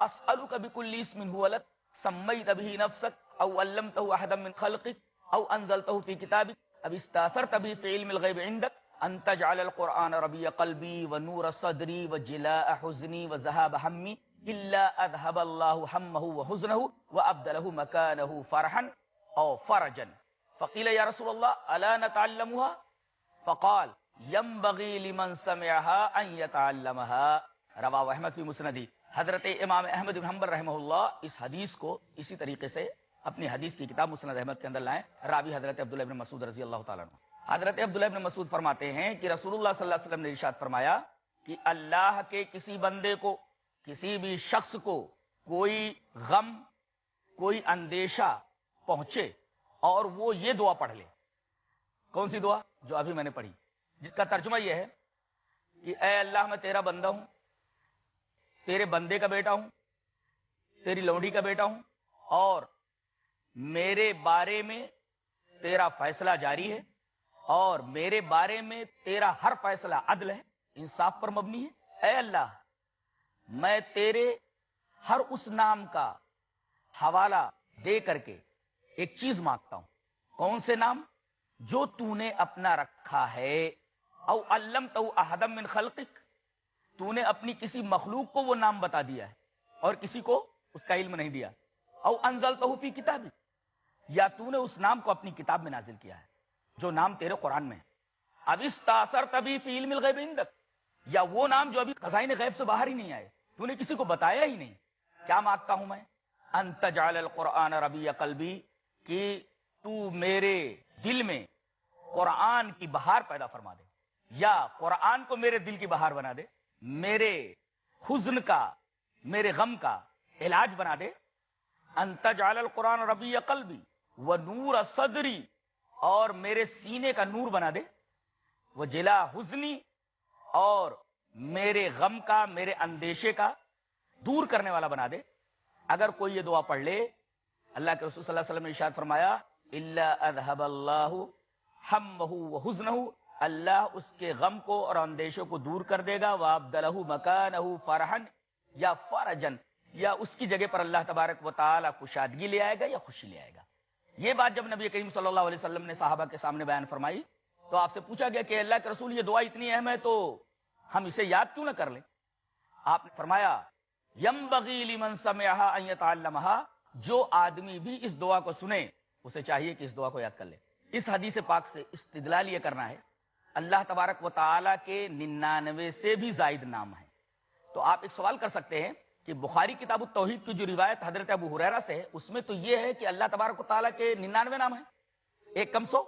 اسألک بکل اسم هو لک سمیت به نفسک او علمته احدا من خلقک او انزلته فی کتابک او استاثرت به فی علم الغیب عندک ان تجعل القرآن ربیع قلبی ونور صدری وجلاء حزنی وذهاب ہمی الا اذهب الله همه وحزنه وابدله مكانه فرحا او فرجا فقیل یا رسول اللہ الا نتعلمها فقال ينبغي لمن سمعها ان يتعلمها رواه احمد فی مسندی۔ حضرت امام احمد بن حنبل رحمہ اللہ اس حدیث کو اسی طریقے سے اپنی حدیث کی کتاب مسند احمد کے اندر لائیں، راوی حضرت عبداللہ بن مسعود رضی اللہ تعالیٰ عنہ۔ حضرت عبداللہ بن مسعود فرماتے ہیں کہ رسول اللہ صلی اللہ علیہ وسلم نے ارشاد فرمایا کہ اللہ کے کسی بندے کو، کسی بھی شخص کو کوئی غم، کوئی اندیشہ پہنچے اور وہ یہ دعا پڑھ لے۔ کون سی دعا؟ جو ابھی میں نے پڑھی، جس کا ترجمہ یہ ہے کہ اے اللہ میں تیرا بندہ ہوں، تیرے بندے کا بیٹا ہوں، تیری لونڈی کا بیٹا ہوں، اور میرے بارے میں تیرا فیصلہ جاری ہے اور میرے بارے میں تیرا ہر فیصلہ عدل ہے، انصاف پر مبنی ہے۔ اے اللہ میں تیرے ہر اس نام کا حوالہ دے کر کے ایک چیز مانگتا ہوں۔ کون سے نام؟ جو تو نے اپنا رکھا ہے، او علمتہ احدا من خلقک، تو نے اپنی کسی مخلوق کو وہ نام بتا دیا ہے اور کسی کو اس کا علم نہیں دیا، او انزلتہ فی کتابک، یا تو نے اس نام کو اپنی کتاب میں نازل کیا ہے جو نام تیرے قرآن میں ہے، اب استاثرت بھی فی علم الغیب عندک، یا وہ نام جو ابھی خزائن غیب سے باہر ہی نہیں آئے، تو نے کسی کو بتایا ہی نہیں۔ کیا مانگتا ہوں میں؟ ان تجعل القرآن ربیع قلبی، کہ تو میرے دل میں قرآن کی بہار پیدا فرما دے، یا قرآن کو میرے دل کی بہار بنا دے، میرے حزن کا، میرے غم کا علاج بنا دے۔ ان تجعل القرآن ربیع قلبی ونور صدری، اور میرے سینے کا نور بنا دے، وجلاء حزنی، اور میرے غم کا، میرے اندیشے کا دور کرنے والا بنا دے۔ اگر کوئی یہ دعا پڑھ لے، اللہ کے رسول صلی اللہ علیہ وسلم نے ارشاد فرمایا الا اذهب اللہ ہمہ وحزنہ، اللہ اس کے غم کو اور اندیشوں کو دور کر دے گا، وابدلہ مکانہ فرحا یا فرجا، یا اس کی جگہ پر اللہ تبارک و تعالی کشادگی لے آئے گا یا خوشی لے آئے گا۔ یہ بات جب نبی کریم صلی اللہ علیہ وسلم نے صحابہ کے سامنے بیان فرمائی تو آپ سے پوچھا گیا کہ اللہ کے رسول یہ دعا اتنی اہم ہے تو ہم اسے یاد کیوں نہ کر لیں؟ آپ نے فرمایا ینبغی لمن سمعها ان يتعلمها، جو آدمی بھی اس دعا کو سنے اسے چاہیے کہ اس دعا کو یاد کر لے۔ اس حدیث پاک سے استدلال یہ کرنا ہے اللہ تبارک و تعالی کے 99 سے بھی زائد نام ہیں۔ تو آپ ایک سوال کر سکتے ہیں کہ بخاری کتاب التوحید کی جو روایت حضرت ابو ہریرہ سے ہے اس میں تو یہ ہے کہ اللہ تبارک و تعالیٰ کے 99 نام ہیں، ایک کم 100،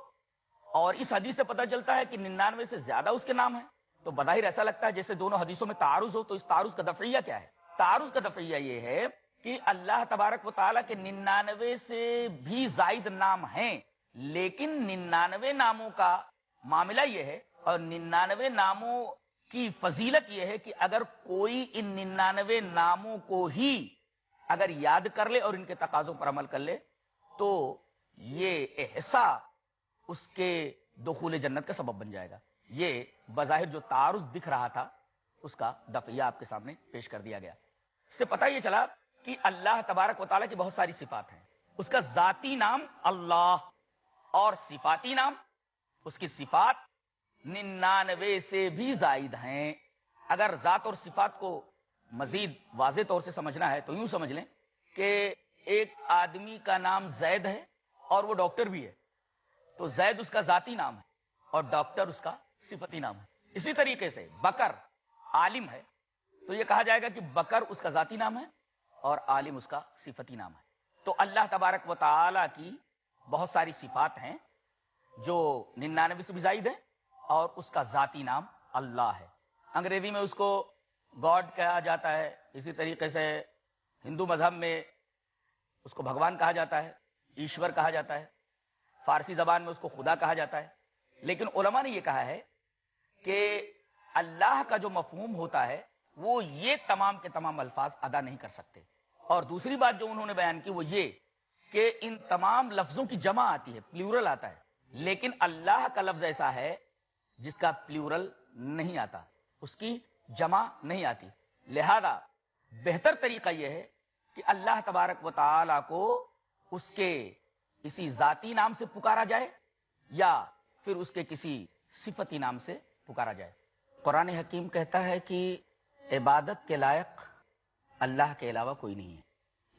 اور اس حدیث سے پتہ چلتا ہے کہ 99 سے زیادہ اس کے نام ہیں۔ تو بظاہر ایسا لگتا ہے جیسے دونوں حدیثوں میں تعارض ہو، تو اس تعارض کا دفعیہ کیا ہے؟ تعارض کا دفعیہ یہ ہے کہ اللہ تبارک و تعالیٰ کے 99 سے بھی زائد نام ہیں، لیکن 99 ناموں کا معاملہ یہ ہے اور 99 ناموں کی فضیلت یہ ہے کہ اگر کوئی ان 99 ناموں کو ہی اگر یاد کر لے اور ان کے تقاضوں پر عمل کر لے تو یہ احساء اس کے دخول جنت کا سبب بن جائے گا۔ یہ بظاہر جو تعارض دکھ رہا تھا اس کا دفعیہ آپ کے سامنے پیش کر دیا گیا۔ اس سے پتہ یہ چلا کہ اللہ تبارک و تعالیٰ کی بہت ساری صفات ہیں۔ اس کا ذاتی نام اللہ اور صفاتی نام، اس کی صفات 99 سے بھی زائد ہیں۔ اگر ذات اور صفات کو مزید واضح طور سے سمجھنا ہے تو یوں سمجھ لیں کہ ایک آدمی کا نام زید ہے اور وہ ڈاکٹر بھی ہے، تو زید اس کا ذاتی نام ہے اور ڈاکٹر اس کا صفتی نام ہے۔ اسی طریقے سے بکر عالم ہے تو یہ کہا جائے گا کہ بکر اس کا ذاتی نام ہے اور عالم اس کا صفتی نام ہے۔ تو اللہ تبارک و تعالی کی بہت ساری صفات ہیں جو 99 سے بھی زائد ہیں اور اس کا ذاتی نام اللہ ہے۔ انگریزی میں اس کو گاڈ کہا جاتا ہے، اسی طریقے سے ہندو مذہب میں اس کو بھگوان کہا جاتا ہے، ایشور کہا جاتا ہے، فارسی زبان میں اس کو خدا کہا جاتا ہے۔ لیکن علماء نے یہ کہا ہے کہ اللہ کا جو مفہوم ہوتا ہے وہ یہ تمام کے تمام الفاظ ادا نہیں کر سکتے۔ اور دوسری بات جو انہوں نے بیان کی وہ یہ کہ ان تمام لفظوں کی جمع آتی ہے، پلیورل آتا ہے، لیکن اللہ کا لفظ ایسا ہے جس کا پلیورل نہیں آتا، اس کی جمع نہیں آتی۔ لہذا بہتر طریقہ یہ ہے کہ اللہ تبارک و تعالی کو اس کے کسی ذاتی نام سے پکارا جائے یا پھر اس کے کسی صفتی نام سے پکارا جائے۔ قرآن حکیم کہتا ہے کہ عبادت کے لائق اللہ کے علاوہ کوئی نہیں ہے،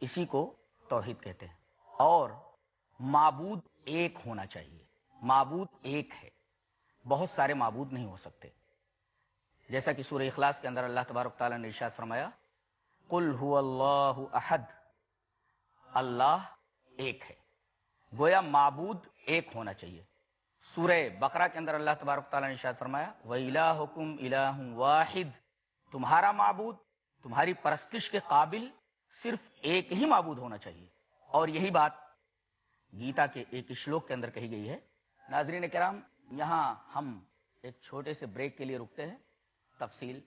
اسی کو توحید کہتے ہیں، اور معبود ایک ہونا چاہیے۔ معبود ایک ہے، بہت سارے معبود نہیں ہو سکتے، جیسا کہ سورہ اخلاص کے اندر اللہ تبارک تعالیٰ نے ارشاد فرمایا قل هو اللہ احد، اللہ ایک ہے، گویا معبود ایک ہونا چاہیے۔ سورہ بقرہ کے اندر اللہ تبارک تعالیٰ نے ارشاد فرمایا وَإِلَٰهُكُمْ إِلَٰهٌ وَاحِدٌ، تمہارا معبود، تمہاری پرستش کے قابل صرف ایک ہی معبود ہونا چاہیے، اور یہی بات گیتا کے ایک شلوک کے اندر کہی گئی ہے۔ ناظرین کرام، یہاں ہم ایک چھوٹے سے بریک کے لیے رکتے ہیں، تفصیل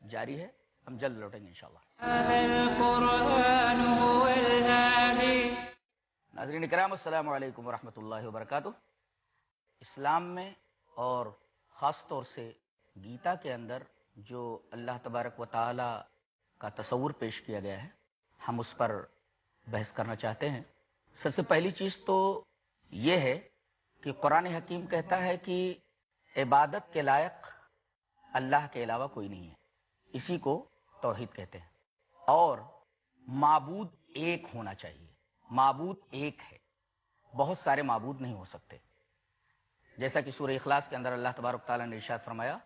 جاری ہے، ہم جلد لوٹیں گے انشاءاللہ۔ ناظرین کرام، السلام علیکم ورحمۃ اللہ وبرکاتہ۔ اسلام میں اور خاص طور سے گیتا کے اندر جو اللہ تبارک و تعالی کا تصور پیش کیا گیا ہے، ہم اس پر بحث کرنا چاہتے ہیں۔ سب سے پہلی چیز تو یہ ہے کہ قرآن حکیم کہتا ہے کہ عبادت کے لائق اللہ کے علاوہ کوئی نہیں ہے، اسی کو توحید کہتے ہیں، اور معبود ایک ہونا چاہیے۔ معبود ایک ہے، بہت سارے معبود نہیں ہو سکتے، جیسا کہ سورہ اخلاص کے اندر اللہ تبارک تعالیٰ نے ارشاد فرمایا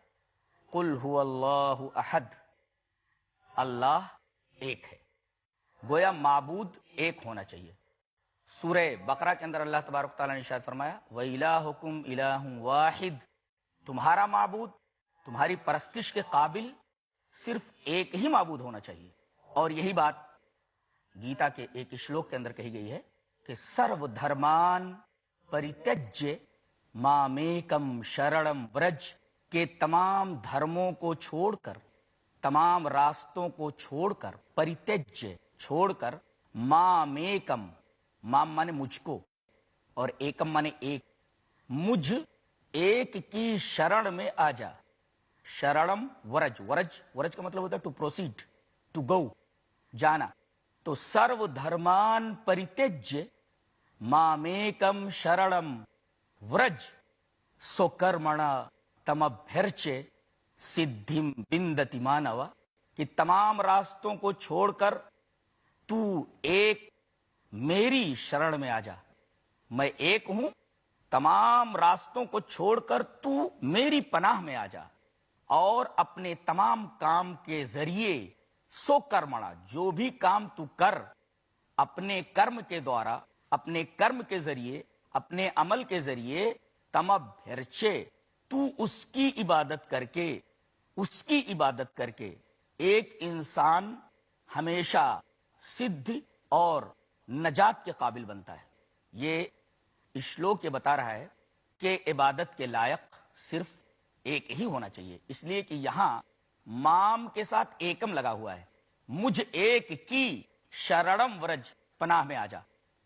قل هو اللہ احد، اللہ ایک ہے، گویا معبود ایک ہونا چاہیے۔ سورہ بقرہ کے اندر اللہ تبارک تعالیٰ نے ارشاد فرمایا وَإِلَٰهُكُمْ إِلَٰهٌ وَاحِدٌ، تمہارا معبود، تمہاری پرستش کے قابل صرف ایک ہی معبود ہونا چاہیے، اور یہی بات گیتا کے ایک شلوک کے اندر کہی گئی ہے کہ سرو دھرمان پریتجیہ مامیکم شرڑم ورج، کے تمام دھرموں کو چھوڑ کر، تمام راستوں کو چھوڑ کر، پریتجیہ چھوڑ کر، مامیکم، مام مانے مجھ کو، اور ایکم مانے ایک، مجھ ایک کی شرن میں آ جا۔ شرڑم ورج، ورج ورج کا مطلب ہوتا ہے ٹو پروسیڈ، ٹو گو، جانا۔ تو سرو دھرمان پریتجیہ مامیکم شرڑم ورج سو کرمنا تمبھرچے سدھیم بندتی مانوا، کہ تمام راستوں کو چھوڑ کر تو ایک میری شرن میں آ جا، میں ایک ہوں، تمام راستوں کو چھوڑ کر تو میری پناہ میں آ جا، اور اپنے تمام کام کے ذریعے سو کرمنا، جو بھی کام تو کر، اپنے کرم کے دوارا، اپنے کرم کے ذریعے، اپنے عمل کے ذریعے، تمبھرچے، تو اس کی عبادت کر کے، اس کی عبادت کر کے ایک انسان ہمیشہ سدھ اور نجات کے قابل بنتا ہے۔ یہ شلوک یہ بتا رہا ہے کہ عبادت کے لائق صرف ایک ہی ہونا چاہیے، اس لیے کہ یہاں مام کے ساتھ ایکم لگا ہوا ہے، مجھ ایک کی شرڑم ورج، پناہ میں آ جا۔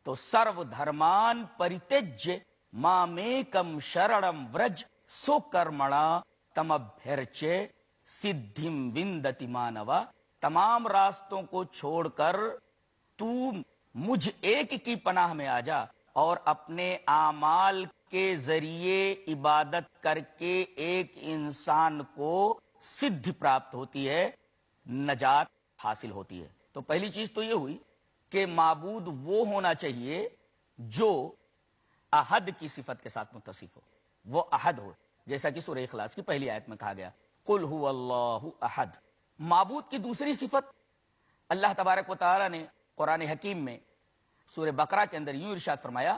تو سرو دھرمان پریتجیہ مامیکم شرڑم ورج سو کرمنا تمبھرچے سدھیم وندتی مانوا، تمام راستوں کو چھوڑ کر تو مجھ ایک کی پناہ میں آ جا، اور اپنے اعمال کے ذریعے عبادت کر کے ایک انسان کو سدھ پراپت ہوتی ہے، نجات حاصل ہوتی ہے۔ تو پہلی چیز تو یہ ہوئی کہ معبود وہ ہونا چاہیے جو احد کی صفت کے ساتھ متصف ہو، وہ احد ہو، جیسا کہ سورہ اخلاص کی پہلی آیت میں کہا گیا قل هو اللہ احد۔ معبود کی دوسری صفت اللہ تبارک و تعالی نے قرآن حکیم میں سورہ بقرہ کے اندر یوں ارشاد فرمایا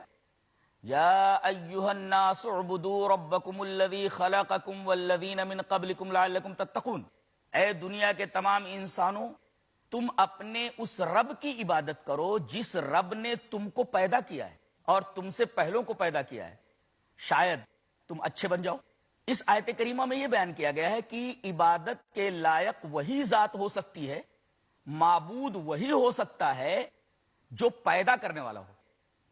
یا ایھا الناس اعبدوا ربکم الذی خلقکم والذین من قبلکم لعلکم تتقون، اے دنیا کے تمام انسانوں، تم اپنے اس رب کی عبادت کرو جس رب نے تم کو پیدا کیا ہے اور تم سے پہلوں کو پیدا کیا ہے، شاید تم اچھے بن جاؤ۔ اس آیت کریمہ میں یہ بیان کیا گیا ہے کہ عبادت کے لائق وہی ذات ہو سکتی ہے، معبود وہی ہو سکتا ہے جو پیدا کرنے والا ہو،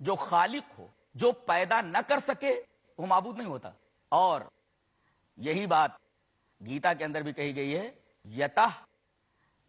جو خالق ہو۔ جو پیدا نہ کر سکے وہ معبود نہیں ہوتا۔ اور یہی بات گیتا کے اندر بھی کہی گئی ہے یتہ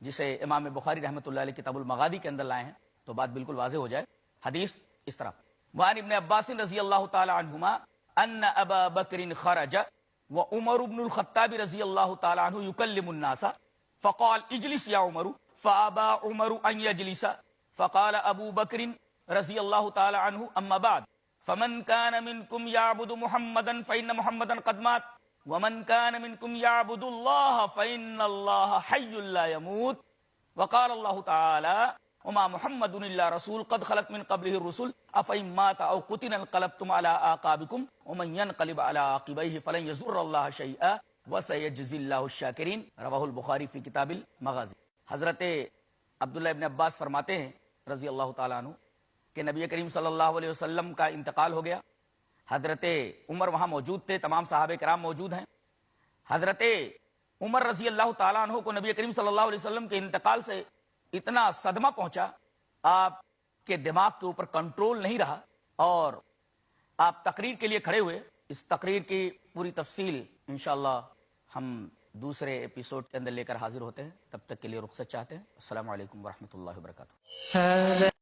جسے امام بخاری رحمۃ اللہ علیہ کتاب المغازی کے اندر لائے ہیں تو بات بالکل واضح ہو جائے. حدیث اس طرح: وعن ابن عباس رضی اللہ تعالی عنہما ان ابا بکر خرج وعمر بن الخطاب رضی اللہ تعالی عنہ یکلم الناس فقال اجلس یا عمر فابى عمر ان يجلس فقال ابو بکر رضی اللہ تعالی عنہ اما بعد فمن كان منكم يعبد محمدا فإن محمدا قد مات ومن كان منكم يعبد الله فإن الله حي لا يموت وقال الله تعالى وما محمد الا رسول قد خلت من قبله الرسل افإن مات او قتل انقلبتم على اعقابكم ومن ينقلب على عقبيه فلن يضر الله شيئا وسيجزي الله الشاكرين رواه البخاری فی کتاب المغازی. حضرت عبداللہ ابن عباس فرماتے ہیں رضی اللہ تعالیٰ عنہ کہ نبی کریم صلی اللہ علیہ وسلم کا انتقال ہو گیا. حضرت عمر وہاں موجود تھے، تمام صحابہ کرام موجود ہیں. حضرت عمر رضی اللہ تعالیٰ عنہ کو نبی کریم صلی اللہ علیہ وسلم کے انتقال سے اتنا صدمہ پہنچا، آپ کے دماغ کے اوپر کنٹرول نہیں رہا اور آپ تقریر کے لیے کھڑے ہوئے. اس تقریر کی پوری تفصیل انشاءاللہ ہم دوسرے ایپیسوڈ کے اندر لے کر حاضر ہوتے ہیں. تب تک کے لیے رخصت چاہتے ہیں. السلام علیکم ورحمۃ اللہ وبرکاتہ.